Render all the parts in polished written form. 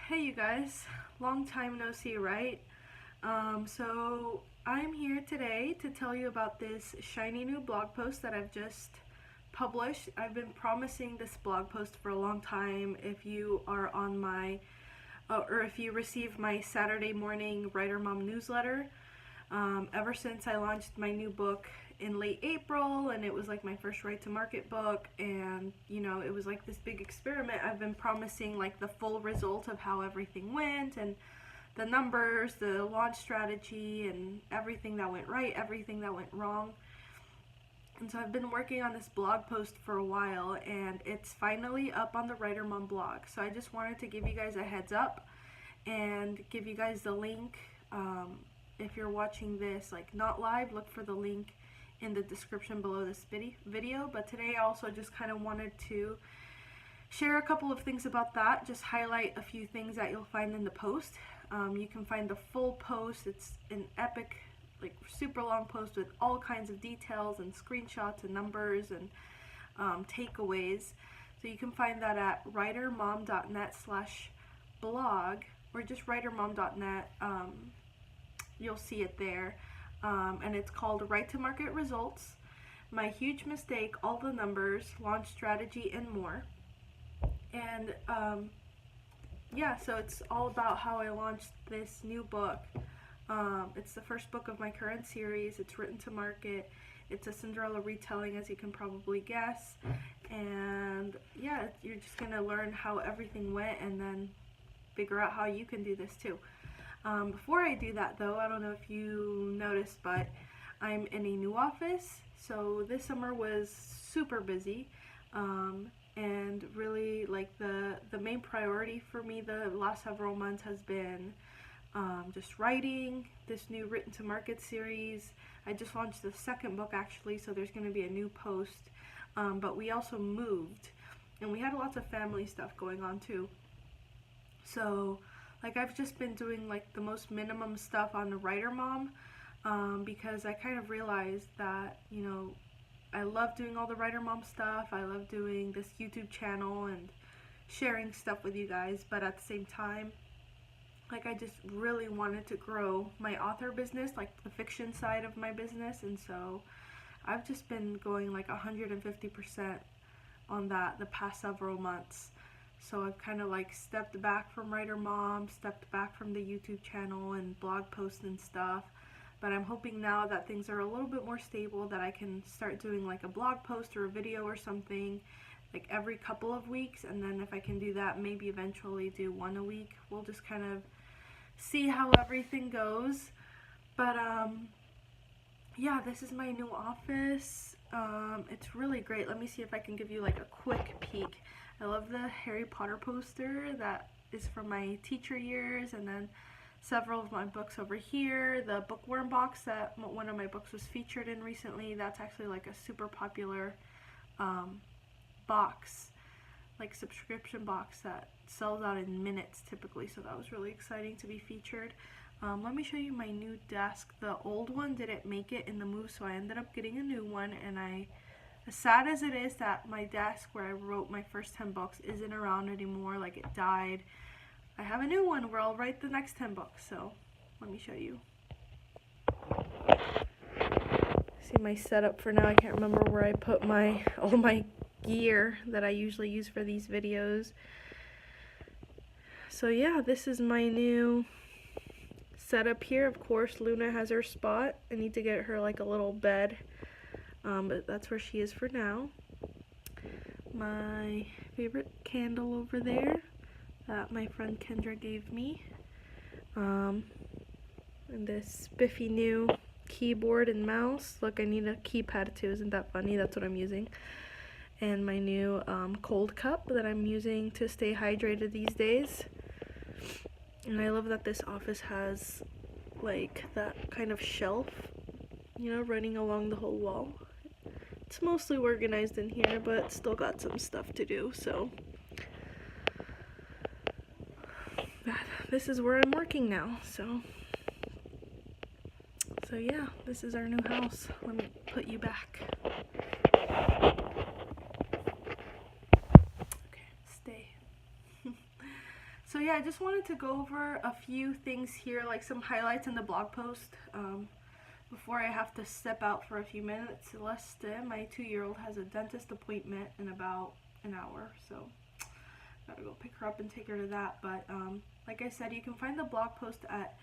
Hey you guys, long time no see, right? So I'm here today to tell you about this shiny new blog post that I've just published. I've been promising this blog post for a long time. If you are on my, or if you receive my Saturday morning Writer Mom newsletter, ever since I launched my new book in late April, and it was like my first Write to Market book, and it was like this big experiment. I've been promising like the full result of how everything went, and the numbers, the launch strategy, and everything that went right, everything that went wrong. And so I've been working on this blog post for a while, and it's finally up on the Writer Mom blog. So I just wanted to give you guys a heads up and give you guys the link. If you're watching this like not live, look for the link in the description below this video. But today I also just kind of wanted to share a couple of things about that, just highlight a few things that you'll find in the post. You can find the full post. It's an epic, like super long post with all kinds of details and screenshots and numbers and takeaways. So you can find that at writermom.net/blog or just writermom.net. You'll see it there, and it's called Write to Market Results, My Huge Mistake, All the Numbers, Launch Strategy, and More. And yeah, so it's all about how I launched this new book. It's the first book of my current series. It's written to market. It's a Cinderella retelling, as you can probably guess. And yeah, you're just gonna learn how everything went and then figure out how you can do this too. Before I do that though, I don't know if you noticed, but I'm in a new office. So this summer was super busy, and really like the main priority for me the last several months has been just writing this new written to market series. I just launched the second book actually, so there's going to be a new post, but we also moved and we had lots of family stuff going on too. So like I've just been doing like the most minimum stuff on the Writer Mom, because I kind of realized that, I love doing all the Writer Mom stuff. I love doing this YouTube channel and sharing stuff with you guys, but at the same time, like I just really wanted to grow my author business, like the fiction side of my business, and so I've just been going like 150% on that the past several months. So I've kind of like stepped back from Writer Mom, stepped back from the YouTube channel and blog posts and stuff. But I'm hoping now that things are a little bit more stable that I can start doing like a blog post or a video or something like every couple of weeks. And then if I can do that, maybe eventually do one a week. We'll just kind of see how everything goes. But yeah, this is my new office. It's really great. Let me see if I can give you like a quick peek. I love the Harry Potter poster that is from my teacher years, and then several of my books over here. The bookworm box that one of my books was featured in recently, that's actually like a super popular box, like subscription box that sells out in minutes typically, so that was really exciting to be featured. Let me show you my new desk. The old one didn't make it in the move, so I ended up getting a new one, and as sad as it is that my desk where I wrote my first 10 books isn't around anymore, like it died, I have a new one where I'll write the next 10 books, so let me show you. See my setup for now. I can't remember where I put all my gear that I usually use for these videos. So yeah, this is my new setup here. Of course, Luna has her spot. I need to get her like a little bed. But that's where she is for now. My favorite candle over there that my friend Kendra gave me. And this spiffy new keyboard and mouse. Look, I need a keypad too. Isn't that funny? That's what I'm using. And my new cold cup that I'm using to stay hydrated these days. And I love that this office has like that kind of shelf, running along the whole wall. It's mostly organized in here, but still got some stuff to do, so this is where I'm working now. So yeah, this is our new house. Let me put you back. Okay, stay. So yeah, I just wanted to go over a few things here, like some highlights in the blog post, before I have to step out for a few minutes. Celeste, my 2-year-old, has a dentist appointment in about an hour, so gotta go pick her up and take her to that. But like I said, you can find the blog post at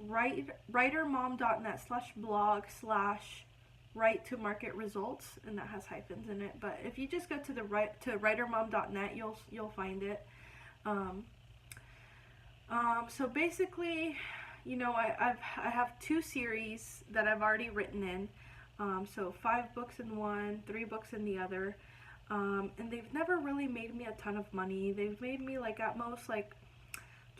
writermom.net/blog/right-to-market-results, and that has hyphens in it. But if you just go to writermom.net, you'll find it. So basically, you know, I have 2 series that I've already written in. So 5 books in one, 3 books in the other. And they've never really made me a ton of money. They've made me like at most like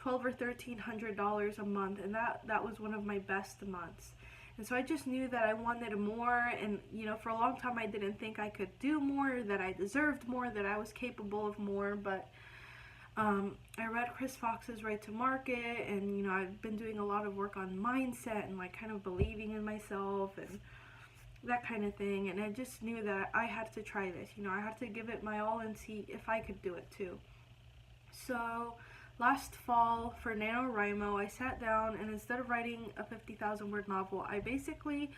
$1,200 or $1,300 a month, and that was one of my best months. And so I just knew that I wanted more, and you know, for a long time I didn't think I could do more, that I deserved more, that I was capable of more. But I read Chris Fox's Right to Market, and you know, I've been doing a lot of work on mindset and like kind of believing in myself and that kind of thing, and I just knew that I had to try this. You know, I had to give it my all and see if I could do it too. So last fall for NaNoWriMo, I sat down, and instead of writing a 50,000 word novel, I basically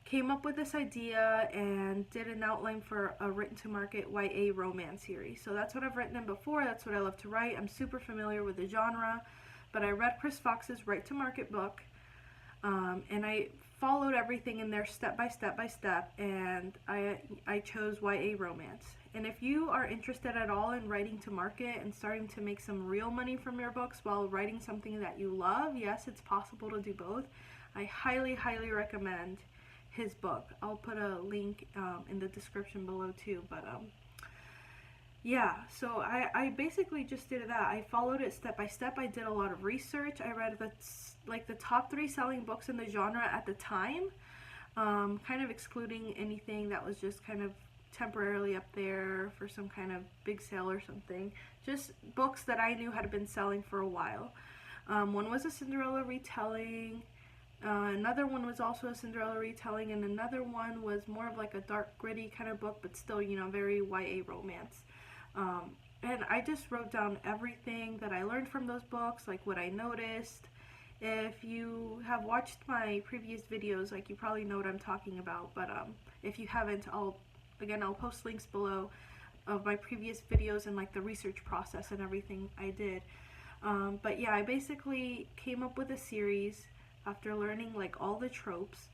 came up with this idea and did an outline for a written to market YA romance series. So that's what I've written in before, that's what I love to write. I'm super familiar with the genre, but I read Chris Fox's Right to Market book, and I followed everything in there step by step by step, and I chose YA romance. And if you are interested at all in writing to market and starting to make some real money from your books while writing something that you love, yes, it's possible to do both. I highly, highly recommend his book. I'll put a link in the description below too. But yeah, so I basically just did that. I followed it step by step. I did a lot of research. I read the top 3 selling books in the genre at the time, kind of excluding anything that was just kind of temporarily up there for some kind of big sale or something. Just books that I knew had been selling for a while. One was a Cinderella Retelling. Another one was also a Cinderella Retelling, and another one was more of like a dark, gritty kind of book, but still, you know, very YA romance. And I just wrote down everything that I learned from those books, like what I noticed. If you have watched my previous videos, like, you probably know what I'm talking about, but if you haven't, I'll post links below of my previous videos and like the research process and everything I did. But yeah, I basically came up with a series after learning like all the tropes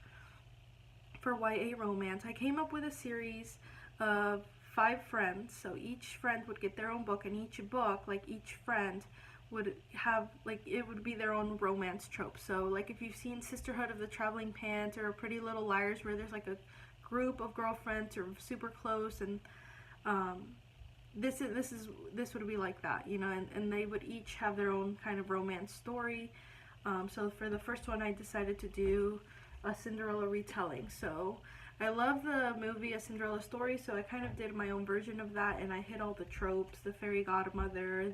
for YA romance. I came up with a series of 5 friends, so each friend would get their own book, and each book, like each friend would have, like, it would be their own romance trope. So like if you've seen Sisterhood of the Traveling Pants or Pretty Little Liars, where there's like a group of girlfriends who are super close, and this would be like that, you know, and they would each have their own kind of romance story. So for the first one, I decided to do a Cinderella Retelling. So I love the movie A Cinderella Story, so I kind of did my own version of that, and I hit all the tropes, the fairy godmother,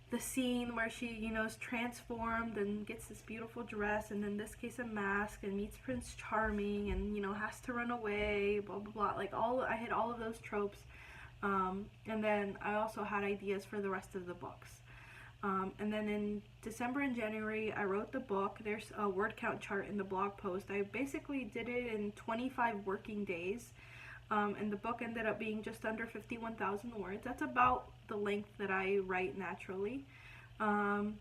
the scene where she, you know, is transformed and gets this beautiful dress, and in this case a mask, and meets Prince Charming, and, you know, has to run away, blah blah blah. Like, I hit all of those tropes, and then I also had ideas for the rest of the books. And then in December and January, I wrote the book. There's a word count chart in the blog post. I basically did it in 25 working days, and the book ended up being just under 51,000 words. That's about the length that I write naturally. And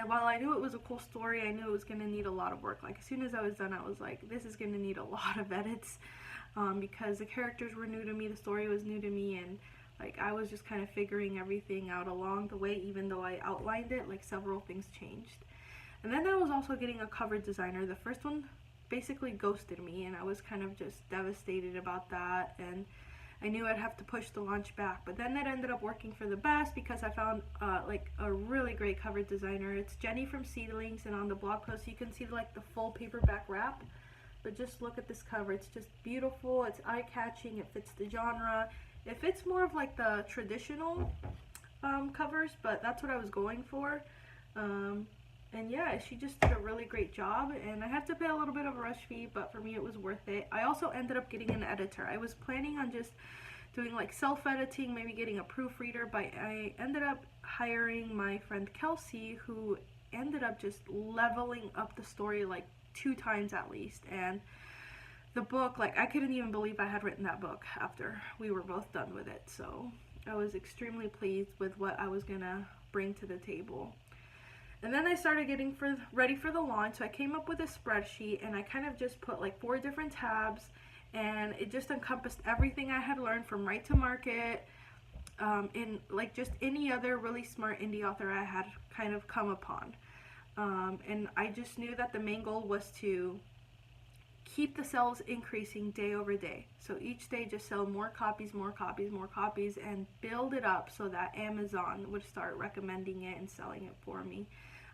while I knew it was a cool story, I knew it was going to need a lot of work. Like, as soon as I was done, I was like, this is going to need a lot of edits, because the characters were new to me, the story was new to me, and like, I was just kind of figuring everything out along the way. Even though I outlined it, like, several things changed. And then I was also getting a cover designer. The first one basically ghosted me, and I was kind of just devastated about that, and I knew I'd have to push the launch back. But then it ended up working for the best, because I found like a really great cover designer. It's Jenny from Seedlings, and on the blog post you can see like the full paperback wrap. But just look at this cover. It's just beautiful. It's eye-catching. It fits the genre. It fits more of like the traditional covers, but that's what I was going for. And yeah, she just did a really great job, and I had to pay a little bit of a rush fee, but for me it was worth it. I also ended up getting an editor. I was planning on just doing like self-editing, maybe getting a proofreader, but I ended up hiring my friend Kelsey, who ended up just leveling up the story like 2 times at least. And the book, like, I couldn't even believe I had written that book after we were both done with it. So I was extremely pleased with what I was gonna bring to the table. And then I started getting ready for the launch. So I came up with a spreadsheet, and I kind of just put like 4 different tabs, and it just encompassed everything I had learned from Right to Market, in like just any other really smart indie author I had kind of come upon. And I just knew that the main goal was to keep the sales increasing day over day. So each day just sell more copies, more copies, more copies, and build it up so that Amazon would start recommending it and selling it for me.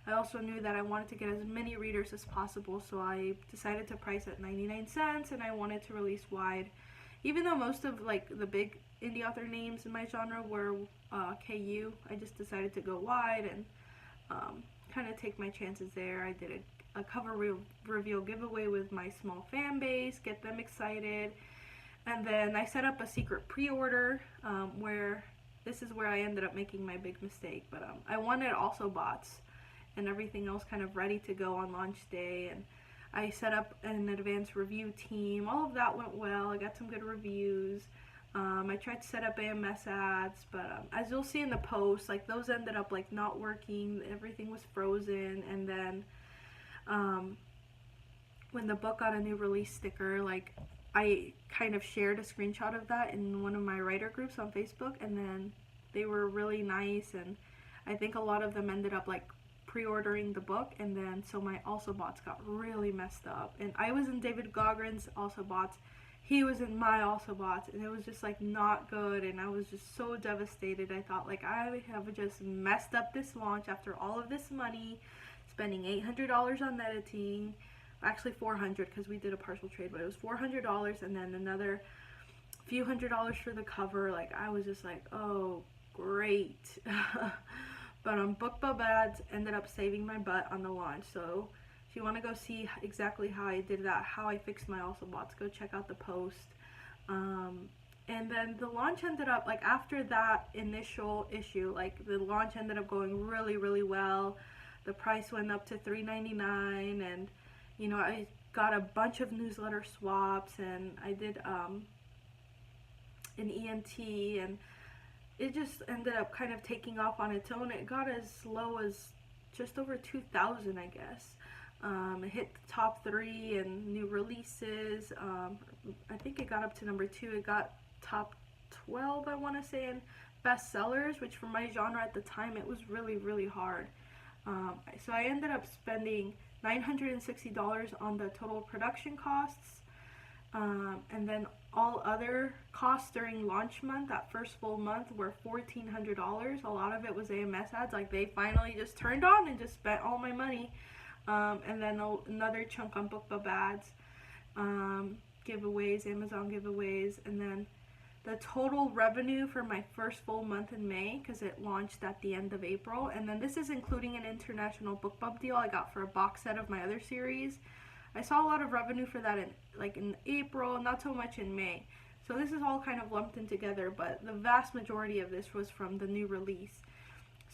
I also knew that I wanted to get as many readers as possible, so I decided to price at 99 cents, and I wanted to release wide. Even though most of like the big indie author names in my genre were KU, I just decided to go wide and kind of take my chances there. I did a cover reveal giveaway with my small fan base, get them excited, and then I set up a secret pre-order where this is where I ended up making my big mistake, but I wanted also bots and everything else kind of ready to go on launch day, and I set up an advanced review team. All of that went well. I got some good reviews. I tried to set up AMS ads, but as you'll see in the post, like those ended up like not working. Everything was frozen, and then when the book got a new release sticker, like I kind of shared a screenshot of that in one of my writer groups on Facebook, and then they were really nice, and I think a lot of them ended up like pre-ordering the book, and then so my also bots got really messed up, and I was in David Gogren's also bots, he was in my also bots, and it was just like not good, and I was just so devastated. I thought like I have just messed up this launch after all of this money, spending $800 on editing, actually $400 because we did a partial trade, but it was $400, and then another few $100s for the cover. Like I was just like, oh great. But BookBub ads ended up saving my butt on the launch. So if you want to go see exactly how I did that, how I fixed my also bots, go check out the post. And then the launch ended up, like after that initial issue, like the launch ended up going really, really well. The price went up to $3.99, and you know, I got a bunch of newsletter swaps, and I did an ENT, and it just ended up kind of taking off on its own. It got as low as just over 2,000, I guess. It hit the top 3 in new releases. I think it got up to number 2. It got top 12, I want to say, in bestsellers, which for my genre at the time, it was really, really hard. So I ended up spending $960 on the total production costs, and then all other costs during launch month, that first full month, were $1,400. A lot of it was AMS ads. Like they finally just turned on and just spent all my money, and then another chunk on BookBub ads, giveaways, Amazon giveaways, and then the total revenue for my first full month in May, because it launched at the end of April, and then this is including an international BookBub deal I got for a box set of my other series. I saw a lot of revenue for that in April, not so much in May. So this is all kind of lumped in together, but the vast majority of this was from the new release.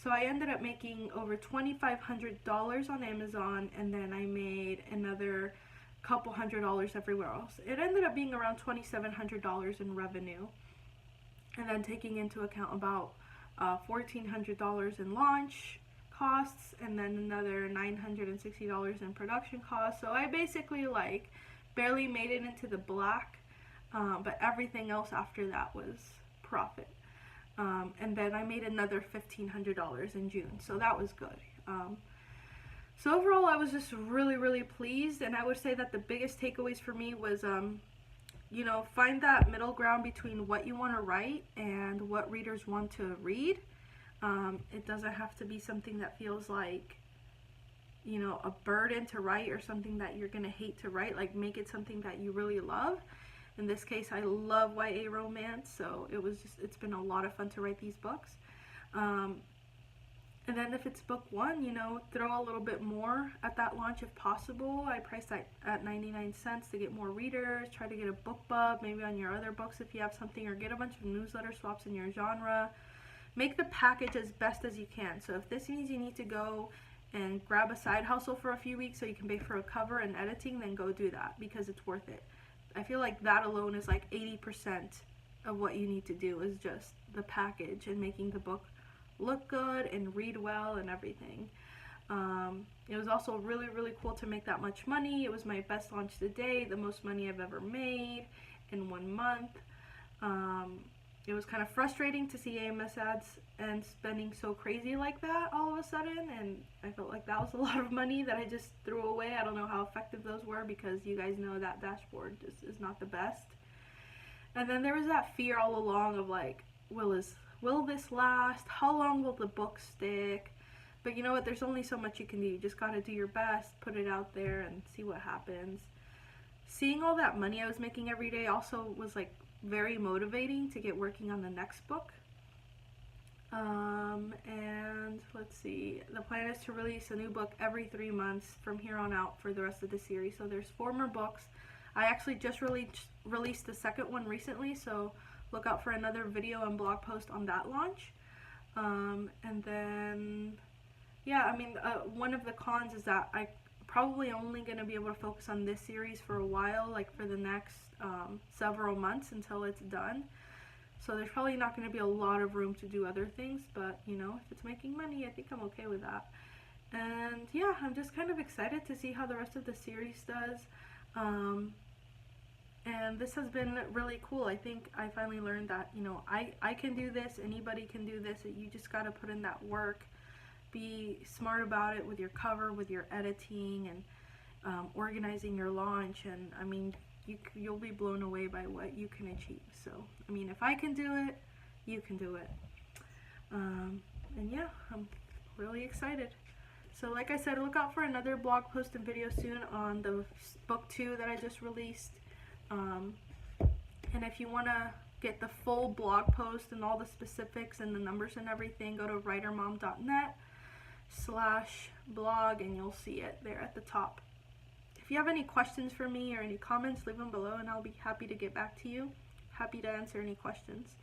So I ended up making over $2,500 on Amazon, and then I made another couple $100 everywhere else. It ended up being around $2,700 in revenue, and then taking into account about $1,400 in launch costs, and then another $960 in production costs. So I basically like barely made it into the black, but everything else after that was profit. And then I made another $1,500 in June, so that was good. So overall, I was just really, really pleased, and I would say that the biggest takeaways for me was, you know, find that middle ground between what you want to write and what readers want to read. It doesn't have to be something that feels like, you know, a burden to write or something that you're going to hate to write. Like, make it something that you really love. In this case, I love YA romance, so it's been a lot of fun to write these books. And then if it's book 1, you know, throw a little bit more at that launch if possible. I priced that at 99 cents to get more readers. Try to get a book bub maybe on your other books if you have something, or get a bunch of newsletter swaps in your genre. Make the package as best as you can. So if this means you need to go and grab a side hustle for a few weeks so you can pay for a cover and editing, then go do that, because it's worth it. I feel like that alone is like 80% of what you need to do, is just the package and making the book look good and read well and everything. It was also really, really cool to make that much money. It was my best launch to date, the most money I've ever made in 1 month. It was kind of frustrating to see AMS ads and spending so crazy like that all of a sudden, and I felt like that was a lot of money that I just threw away. I don't know how effective those were, because you guys know that dashboard just is not the best. And then there was that fear all along of like, will this last? How long will the book stick? But you know what, there's only so much you can do. You just gotta do your best, put it out there, and see what happens. Seeing all that money I was making every day also was like very motivating to get working on the next book. And let's see, the plan is to release a new book every 3 months from here on out for the rest of the series. So there's 4 more books. I actually just released the second one recently, so look out for another video and blog post on that launch. And then, yeah, I mean, one of the cons is that I probably only going to be able to focus on this series for a while, like for the next several months until it's done. So there's probably not going to be a lot of room to do other things, but you know, if it's making money, I think I'm okay with that. And yeah, I'm just kind of excited to see how the rest of the series does. And this has been really cool. I think I finally learned that, you know, I can do this, anybody can do this. You just got to put in that work, be smart about it with your cover, with your editing, and organizing your launch. And I mean, you'll be blown away by what you can achieve. So, I mean, if I can do it, you can do it. And yeah, I'm really excited. So like I said, look out for another blog post and video soon on the book 2 that I just released. And if you want to get the full blog post and all the specifics and the numbers and everything, go to writermom.net/blog and you'll see it there at the top. If you have any questions for me or any comments, leave them below and I'll be happy to get back to you. Happy to answer any questions.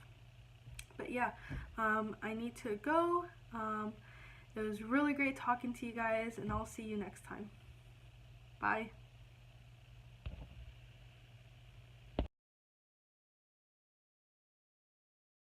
But yeah, I need to go. It was really great talking to you guys, and I'll see you next time. Bye.